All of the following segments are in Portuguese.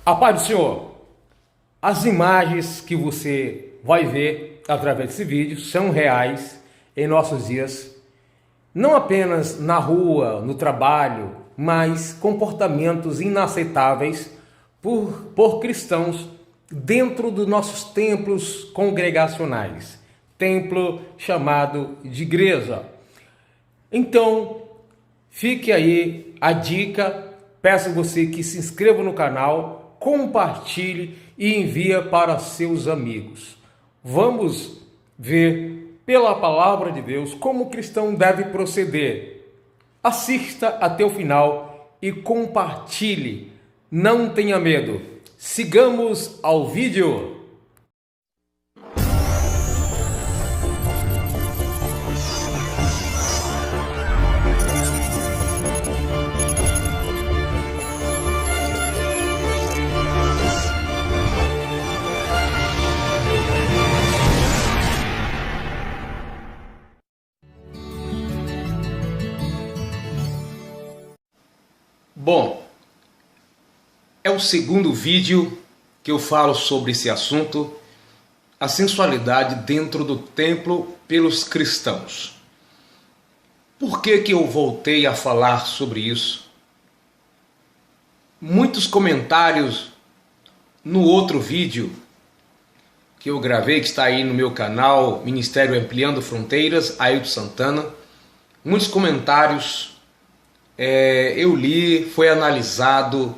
A paz do Senhor. As imagens que você vai ver através desse vídeo são reais em nossos dias, não apenas na rua, no trabalho, mas comportamentos inaceitáveis por cristãos dentro dos nossos templos congregacionais, templo chamado de igreja. Então, fique aí a dica, peço a você que se inscreva no canal, compartilhe e envie para seus amigos. Vamos ver pela palavra de Deus como o cristão deve proceder. Assista até o final e compartilhe. Não tenha medo. Sigamos ao vídeo. Bom, é o segundo vídeo que eu falo sobre esse assunto, a sensualidade dentro do templo pelos cristãos. Por que eu voltei a falar sobre isso? Muitos comentários no outro vídeo que eu gravei, que está aí no meu canal, Ministério Ampliando Fronteiras, Ailton Santana, muitos comentários eu li, foi analisado,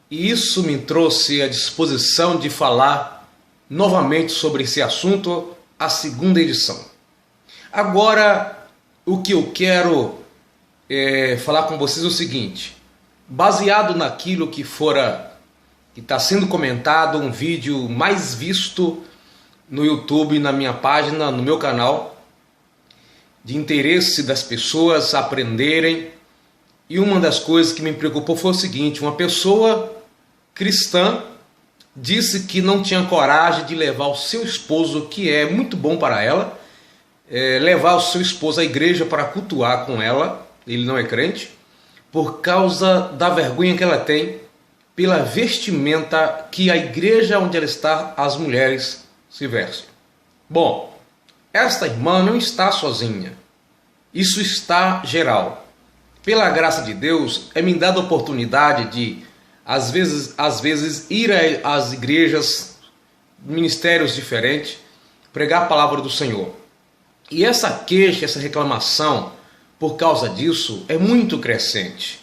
e isso me trouxe à disposição de falar novamente sobre esse assunto, a segunda edição. Agora, o que eu quero falar com vocês é o seguinte: baseado naquilo que está sendo comentado, um vídeo mais visto no YouTube, na minha página, no meu canal, de interesse das pessoas aprenderem. E uma das coisas que me preocupou foi o seguinte: uma pessoa cristã disse que não tinha coragem de levar o seu esposo, que é muito bom para ela, levar o seu esposo à igreja para cultuar com ela, ele não é crente, por causa da vergonha que ela tem pela vestimenta que a igreja onde ela está, as mulheres se vestem. Bom, esta irmã não está sozinha, isso está geral. Pela graça de Deus, é me dada a oportunidade de, às vezes ir às igrejas, ministérios diferentes, pregar a palavra do Senhor. E essa queixa, essa reclamação, por causa disso, é muito crescente.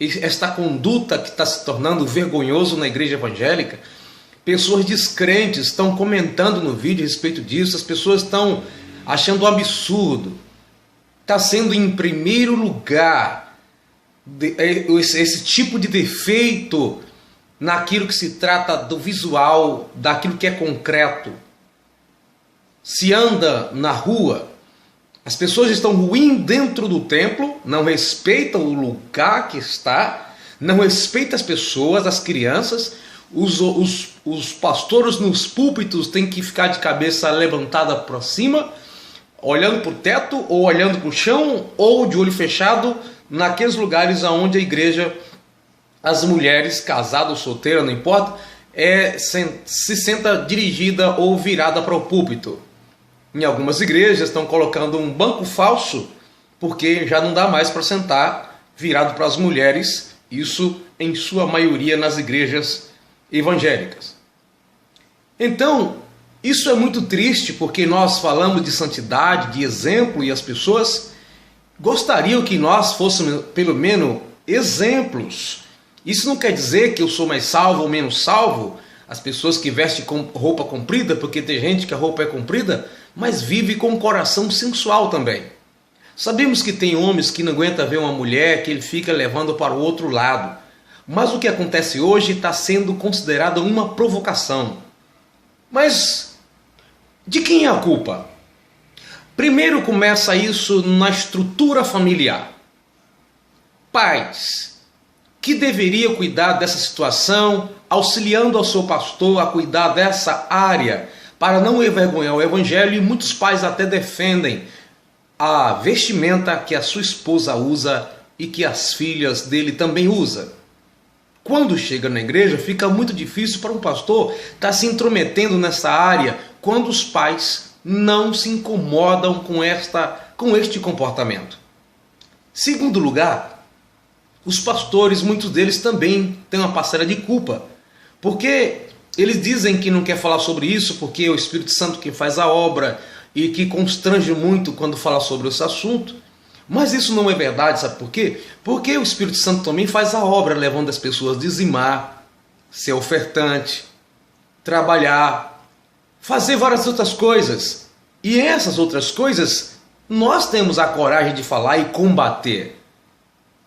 E esta conduta que está se tornando vergonhoso na igreja evangélica, pessoas descrentes estão comentando no vídeo a respeito disso, as pessoas estão achando um absurdo. Está sendo em primeiro lugar esse tipo de defeito naquilo que se trata do visual, daquilo que é concreto. Se anda na rua, as pessoas estão ruins dentro do templo, não respeitam o lugar que está, não respeitam as pessoas, as crianças, os pastores nos púlpitos têm que ficar de cabeça levantada para cima, olhando para o teto, ou olhando para o chão, ou de olho fechado, naqueles lugares onde a igreja, as mulheres, casadas ou solteiras, não importa, se senta dirigida ou virada para o púlpito. Em algumas igrejas estão colocando um banco falso, porque já não dá mais para sentar virado para as mulheres, isso em sua maioria nas igrejas evangélicas. Então, isso é muito triste, porque nós falamos de santidade, de exemplo, e as pessoas gostariam que nós fôssemos, pelo menos, exemplos. Isso não quer dizer que eu sou mais salvo ou menos salvo, as pessoas que vestem com roupa comprida, porque tem gente que a roupa é comprida, mas vive com o coração sensual também. Sabemos que tem homens que não aguentam ver uma mulher, que ele fica levando para o outro lado. Mas o que acontece hoje está sendo considerado uma provocação. Mas de quem é a culpa? Primeiro começa isso na estrutura familiar. Pais que deveriam cuidar dessa situação, auxiliando ao seu pastor a cuidar dessa área, para não envergonhar o evangelho, e muitos pais até defendem a vestimenta que a sua esposa usa e que as filhas dele também usam. Quando chega na igreja, fica muito difícil para um pastor estar se intrometendo nessa área quando os pais não se incomodam com este comportamento. Segundo lugar, os pastores, muitos deles também têm uma parcela de culpa, porque eles dizem que não quer falar sobre isso porque é o Espírito Santo que faz a obra e que constrange muito quando fala sobre esse assunto. Mas isso não é verdade, sabe por quê? Porque o Espírito Santo também faz a obra, levando as pessoas a dizimar, ser ofertante, trabalhar, fazer várias outras coisas. E essas outras coisas nós temos a coragem de falar e combater.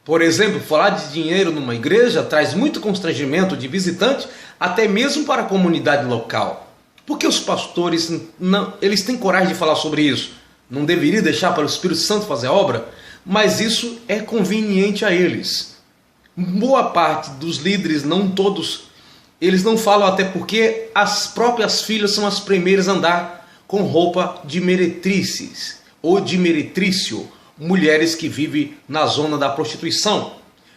Por exemplo, falar de dinheiro numa igreja traz muito constrangimento de visitante, até mesmo para a comunidade local. Porque os pastores eles têm coragem de falar sobre isso. Não deveria deixar para o Espírito Santo fazer a obra, mas isso é conveniente a eles. Boa parte dos líderes, não todos, eles não falam até porque as próprias filhas são as primeiras a andar com roupa de meretrices ou de meretrício, mulheres que vivem na zona da prostituição.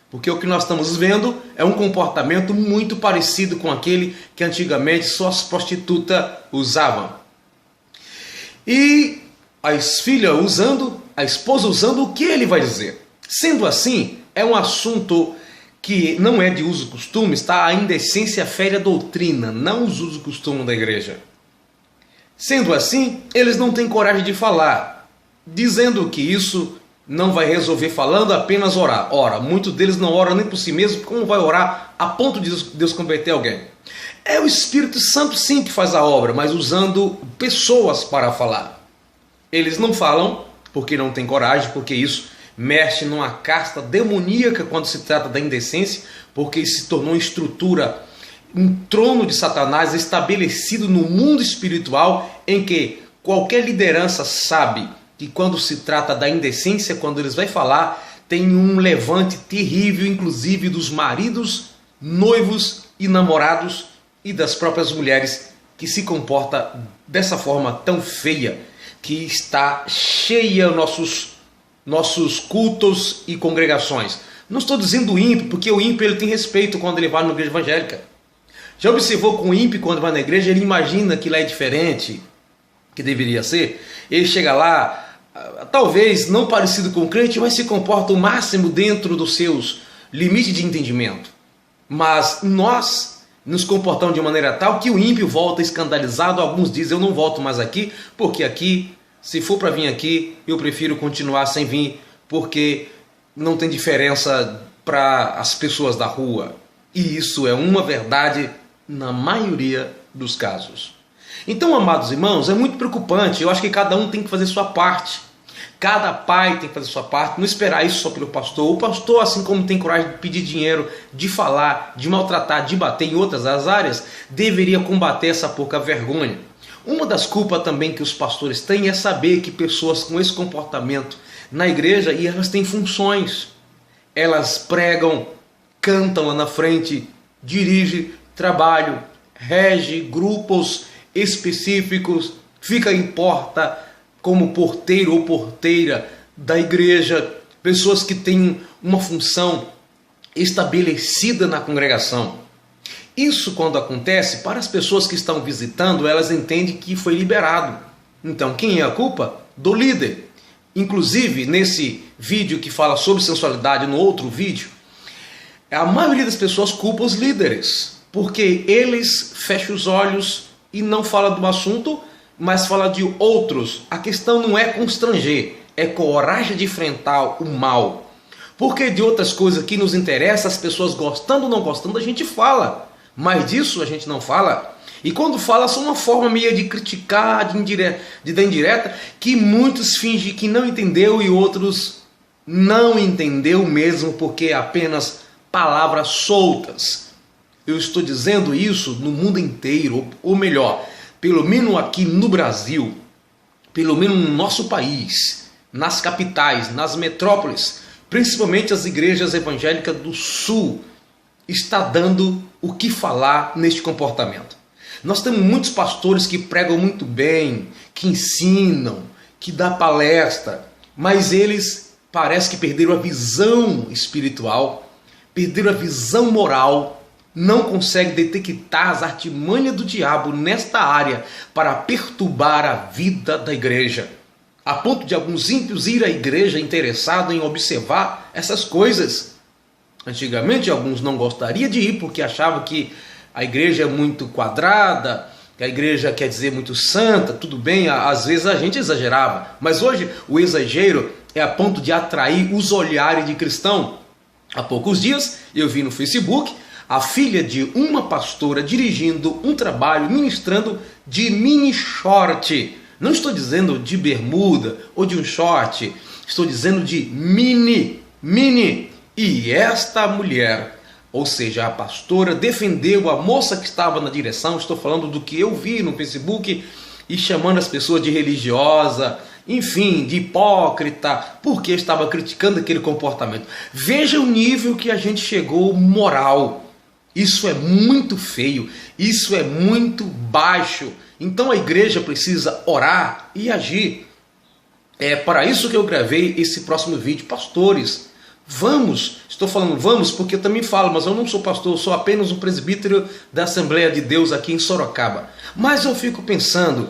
Porque o que nós estamos vendo é um comportamento muito parecido com aquele que antigamente só as prostitutas usavam. E a esposa usando, o que ele vai dizer? Sendo assim, é um assunto que não é de uso e costume, está a indecência fere a doutrina, não os usos e costumes da igreja. Sendo assim, eles não têm coragem de falar, dizendo que isso não vai resolver falando, apenas orar. Ora, muitos deles não oram nem por si mesmo, como vai orar a ponto de Deus converter alguém? É o Espírito Santo sim que faz a obra, mas usando pessoas para falar. Eles não falam porque não têm coragem, porque isso mexe numa casta demoníaca quando se trata da indecência, porque isso se tornou uma estrutura, um trono de Satanás estabelecido no mundo espiritual, em que qualquer liderança sabe que quando se trata da indecência, quando eles vão falar, tem um levante terrível, inclusive dos maridos, noivos e namorados e das próprias mulheres que se comporta dessa forma tão feia, que está cheia nossos cultos e congregações. Não estou dizendo ímpio, porque o ímpio ele tem respeito quando ele vai na igreja evangélica. Já observou que o ímpio, quando vai na igreja, ele imagina que lá é diferente, que deveria ser? Ele chega lá, talvez não parecido com o crente, mas se comporta o máximo dentro dos seus limites de entendimento. Mas nós nos comportamos de maneira tal que o ímpio volta escandalizado. Alguns dizem, eu não volto mais aqui, porque aqui, se for para vir aqui, eu prefiro continuar sem vir, porque não tem diferença para as pessoas da rua. E isso é uma verdade na maioria dos casos. Então, amados irmãos, é muito preocupante. Eu acho que cada um tem que fazer sua parte. Cada pai tem que fazer sua parte, não esperar isso só pelo pastor. O pastor, assim como tem coragem de pedir dinheiro, de falar, de maltratar, de bater em outras áreas, deveria combater essa pouca vergonha. Uma das culpas também que os pastores têm é saber que pessoas com esse comportamento na igreja, e elas têm funções. Elas pregam, cantam lá na frente, dirigem, trabalham, regem grupos específicos, fica em porta como porteiro ou porteira da igreja, pessoas que têm uma função estabelecida na congregação. Isso, quando acontece, para as pessoas que estão visitando, elas entendem que foi liberado. Então, quem é a culpa? Do líder. Inclusive, nesse vídeo que fala sobre sensualidade, no outro vídeo, a maioria das pessoas culpa os líderes, porque eles fecham os olhos e não falam do assunto, mas fala de outros. A questão não é constranger, é coragem de enfrentar o mal. Porque de outras coisas que nos interessam, as pessoas gostando ou não gostando, a gente fala. Mas disso a gente não fala. E quando fala, são uma forma meio de criticar, de dar indireta, que muitos fingem que não entendeu e outros não entendeu mesmo, porque é apenas palavras soltas. Eu estou dizendo isso no mundo inteiro, ou melhor, pelo menos aqui no Brasil, pelo menos no nosso país, nas capitais, nas metrópoles, principalmente as igrejas evangélicas do Sul, está dando o que falar neste comportamento. Nós temos muitos pastores que pregam muito bem, que ensinam, que dão palestra, mas eles parece que perderam a visão espiritual, perderam a visão moral não consegue detectar as artimanhas do diabo nesta área para perturbar a vida da igreja, a ponto de alguns ímpios ir à igreja interessados em observar essas coisas. Antigamente alguns não gostariam de ir porque achavam que a igreja é muito quadrada, que a igreja quer dizer muito santa, tudo bem, às vezes a gente exagerava, mas hoje o exagero é a ponto de atrair os olhares de cristão. Há poucos dias eu vi no Facebook a filha de uma pastora dirigindo um trabalho, ministrando de mini short. Não estou dizendo de bermuda ou de um short, estou dizendo de mini. E esta mulher, ou seja, a pastora, defendeu a moça que estava na direção. Estou falando do que eu vi no Facebook, e chamando as pessoas de religiosa, enfim, de hipócrita, porque estava criticando aquele comportamento. Veja o nível que a gente chegou moral. Isso é muito feio, isso é muito baixo. Então a igreja precisa orar e agir. É para isso que eu gravei esse próximo vídeo. Pastores, vamos, estou falando vamos porque eu também falo, mas eu não sou pastor, eu sou apenas um presbítero da Assembleia de Deus aqui em Sorocaba. Mas eu fico pensando,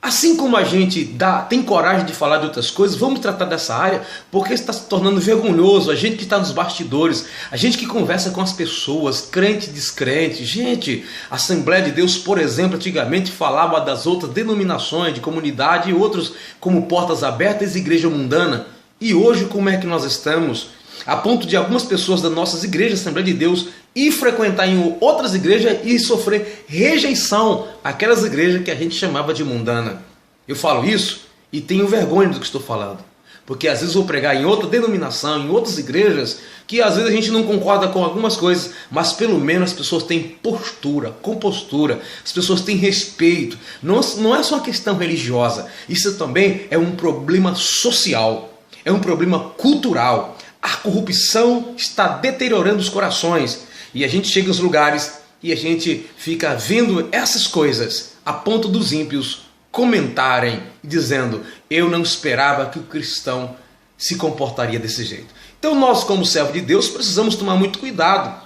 assim como a gente tem coragem de falar de outras coisas, vamos tratar dessa área, porque está se tornando vergonhoso. A gente que está nos bastidores, a gente que conversa com as pessoas, crente e descrente. Gente, a Assembleia de Deus, por exemplo, antigamente falava das outras denominações de comunidade e outros como Portas Abertas e Igreja Mundana. E hoje como é que nós estamos? A ponto de algumas pessoas das nossas igrejas, Assembleia de Deus, ir frequentar em outras igrejas e sofrer rejeição, aquelas igrejas que a gente chamava de mundana. Eu falo isso e tenho vergonha do que estou falando, porque às vezes vou pregar em outra denominação, em outras igrejas, que às vezes a gente não concorda com algumas coisas, mas pelo menos as pessoas têm postura, compostura, as pessoas têm respeito. Não é só uma questão religiosa, isso também é um problema social, é um problema cultural. A corrupção está deteriorando os corações e a gente chega aos lugares e a gente fica vendo essas coisas a ponto dos ímpios comentarem dizendo: eu não esperava que o cristão se comportaria desse jeito. Então nós, como servo de Deus, precisamos tomar muito cuidado,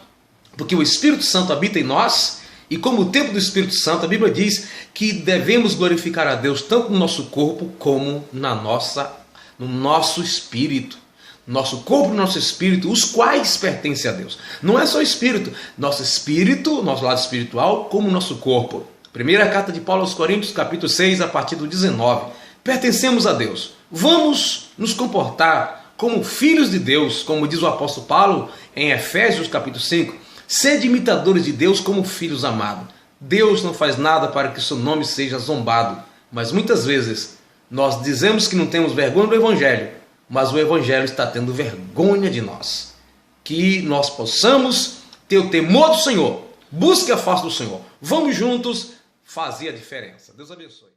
porque o Espírito Santo habita em nós e como o templo do Espírito Santo, a Bíblia diz que devemos glorificar a Deus tanto no nosso corpo como no nosso espírito. Nosso corpo e nosso espírito, os quais pertencem a Deus. Não é só espírito, nosso espírito, nosso lado espiritual, como nosso corpo. Primeira carta de Paulo aos Coríntios, capítulo 6, a partir do 19. Pertencemos a Deus. Vamos nos comportar como filhos de Deus, como diz o apóstolo Paulo em Efésios, capítulo 5. Sede imitadores de Deus como filhos amados. Deus não faz nada para que seu nome seja zombado. Mas muitas vezes nós dizemos que não temos vergonha do Evangelho, mas o Evangelho está tendo vergonha de nós. Que nós possamos ter o temor do Senhor. Busque a face do Senhor. Vamos juntos fazer a diferença. Deus abençoe.